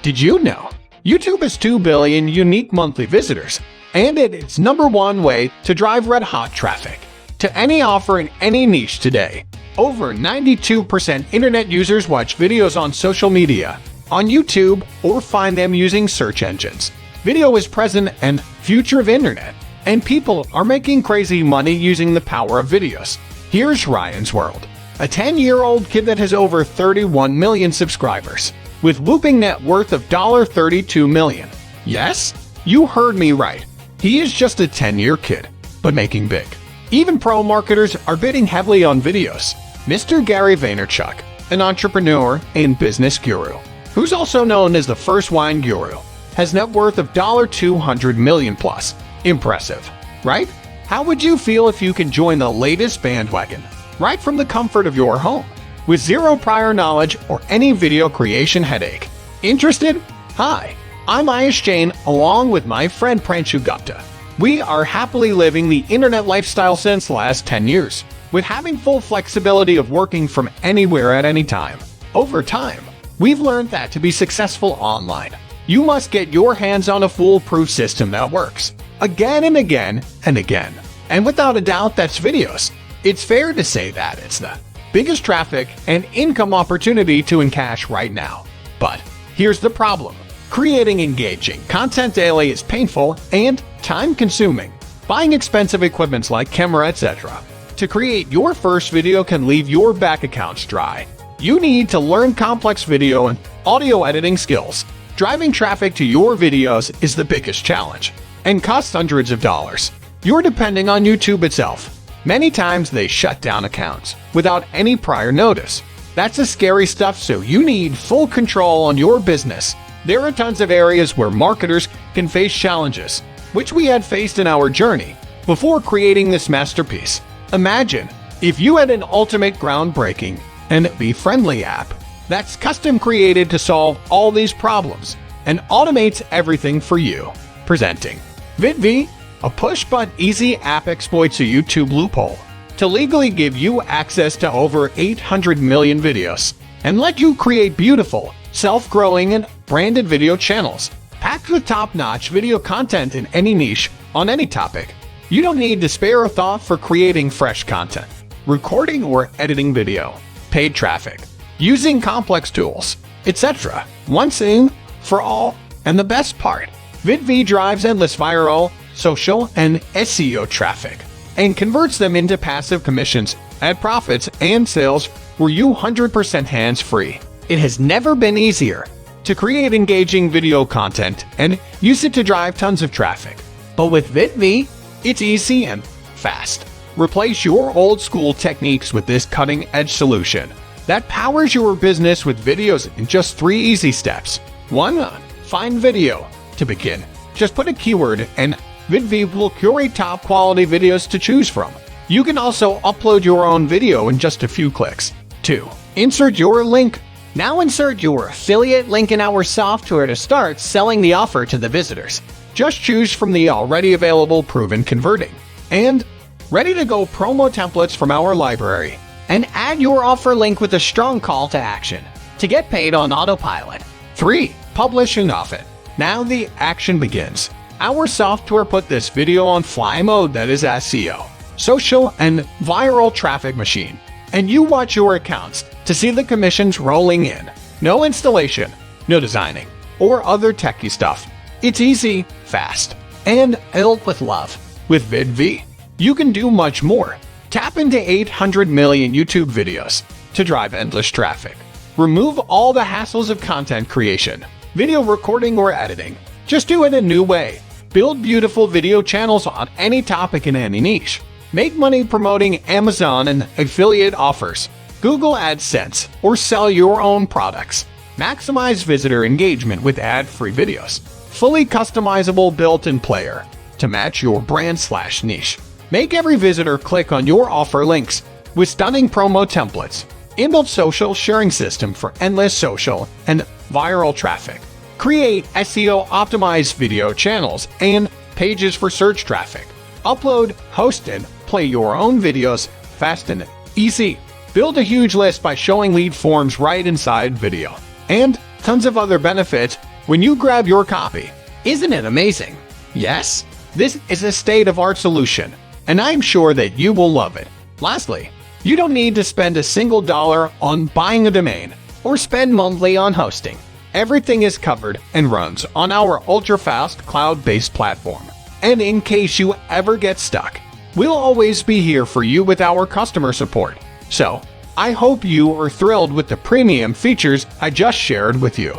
Did you know YouTube has 2 billion unique monthly visitors, and it is #1 way to drive red-hot traffic to any offer in any niche today. Over 92% internet users watch videos on social media, on YouTube, or find them using search engines. Video is present and future of internet, and people are making crazy money using the power of videos. Here's Ryan's World, a 10-year-old kid that has over 31 million subscribers, with whooping net worth of $32 million. Yes, you heard me right. He is just a 10-year kid, but making big. Even pro marketers are bidding heavily on videos. Mr. Gary Vaynerchuk, an entrepreneur and business guru, who's also known as the first wine guru, has net worth of $200 million plus. Impressive, right? How would you feel if you could join the latest bandwagon right from the comfort of your home, with zero prior knowledge or any video creation headache? Interested? Hi, I'm Ayush Jain along with my friend Pranshu Gupta. We are happily living the internet lifestyle since the last 10 years, with having full flexibility of working from anywhere at any time. Over time, we've learned that to be successful online, you must get your hands on a foolproof system that works again and again and again. And without a doubt, that's videos. It's fair to say that it's the biggest traffic and income opportunity to encash right now. But here's the problem. Creating engaging content daily is painful and time-consuming. Buying expensive equipment like camera, etc. to create your first video can leave your bank accounts dry. You need to learn complex video and audio editing skills. Driving traffic to your videos is the biggest challenge and costs hundreds of dollars. You're depending on YouTube itself. Many times they shut down accounts without any prior notice. That's the scary stuff, so you need full control on your business. There are tons of areas where marketers can face challenges, which we had faced in our journey before creating this masterpiece. Imagine if you had an ultimate groundbreaking and be-friendly app that's custom created to solve all these problems and automates everything for you. Presenting Vidvee, a push-button easy app exploits a YouTube loophole to legally give you access to over 800 million videos and let you create beautiful, self-growing and branded video channels packed with top-notch video content in any niche on any topic. You don't need to spare a thought for creating fresh content, recording or editing video, paid traffic, using complex tools, etc. Once in, for all, and the best part, Vidvee drives endless viral, social, and SEO traffic and converts them into passive commissions, ad profits, and sales where you 100% hands-free. It has never been easier to create engaging video content and use it to drive tons of traffic. But with Vidvee, it's easy and fast. Replace your old-school techniques with this cutting-edge solution that powers your business with videos in just 3 easy steps. 1. Find video. To begin, just put a keyword and Vidvee will curate top-quality videos to choose from. You can also upload your own video in just a few clicks. 2. Insert your link. Now insert your affiliate link in our software to start selling the offer to the visitors. Just choose from the already available proven converting and ready-to-go promo templates from our library, and add your offer link with a strong call to action to get paid on autopilot. 3. Publish and off it. Now the action begins. Our software put this video on fly mode, that is SEO, social, and viral traffic machine, and you watch your accounts to see the commissions rolling in. No installation, no designing, or other techie stuff. It's easy, fast, and built with love. With Vidvee, you can do much more. Tap into 800 million YouTube videos to drive endless traffic. Remove all the hassles of content creation, video recording, or editing. Just do it a new way. Build beautiful video channels on any topic in any niche. Make money promoting Amazon and affiliate offers, Google AdSense, or sell your own products. Maximize visitor engagement with ad-free videos. Fully customizable built-in player to match your brand/niche. Make every visitor click on your offer links with stunning promo templates. Inbuilt social sharing system for endless social and viral traffic. Create SEO-optimized video channels and pages for search traffic. Upload, host, and play your own videos fast and easy. Build a huge list by showing lead forms right inside video. And tons of other benefits when you grab your copy. Isn't it amazing? Yes, this is a state-of-art solution, and I'm sure that you will love it. Lastly, you don't need to spend a single dollar on buying a domain or spend monthly on hosting. Everything is covered and runs on our ultra-fast cloud-based platform. And in case you ever get stuck, we'll always be here for you with our customer support. So, I hope you are thrilled with the premium features I just shared with you.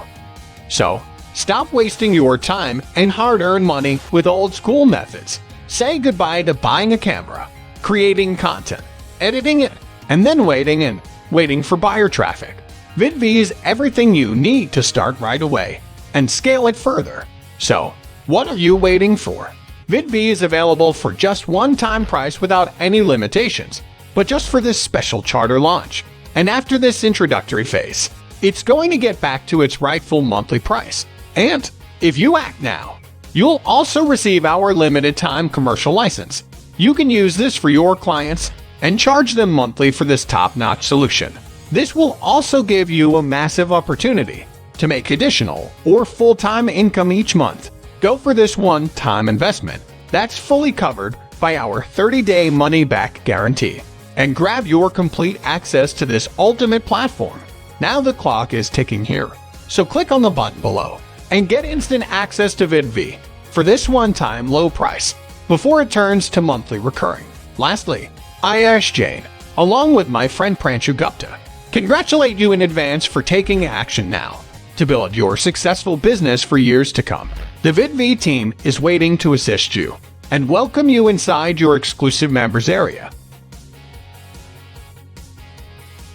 So, stop wasting your time and hard-earned money with old-school methods. Say goodbye to buying a camera, creating content, editing it, and then waiting for buyer traffic. Vidvee is everything you need to start right away and scale it further. So, what are you waiting for? Vidvee is available for just one-time price without any limitations, but just for this special charter launch. And after this introductory phase, it's going to get back to its rightful monthly price. And if you act now, you'll also receive our limited-time commercial license. You can use this for your clients and charge them monthly for this top-notch solution. This will also give you a massive opportunity to make additional or full-time income each month. Go for this one-time investment that's fully covered by our 30-day money-back guarantee and grab your complete access to this ultimate platform. Now the clock is ticking here, so click on the button below and get instant access to Vidvee for this one-time low price before it turns to monthly recurring. Lastly, I, Ash Jain, along with my friend Pranshu Gupta, congratulate you in advance for taking action now to build your successful business for years to come. The Vidvee team is waiting to assist you and welcome you inside your exclusive members area.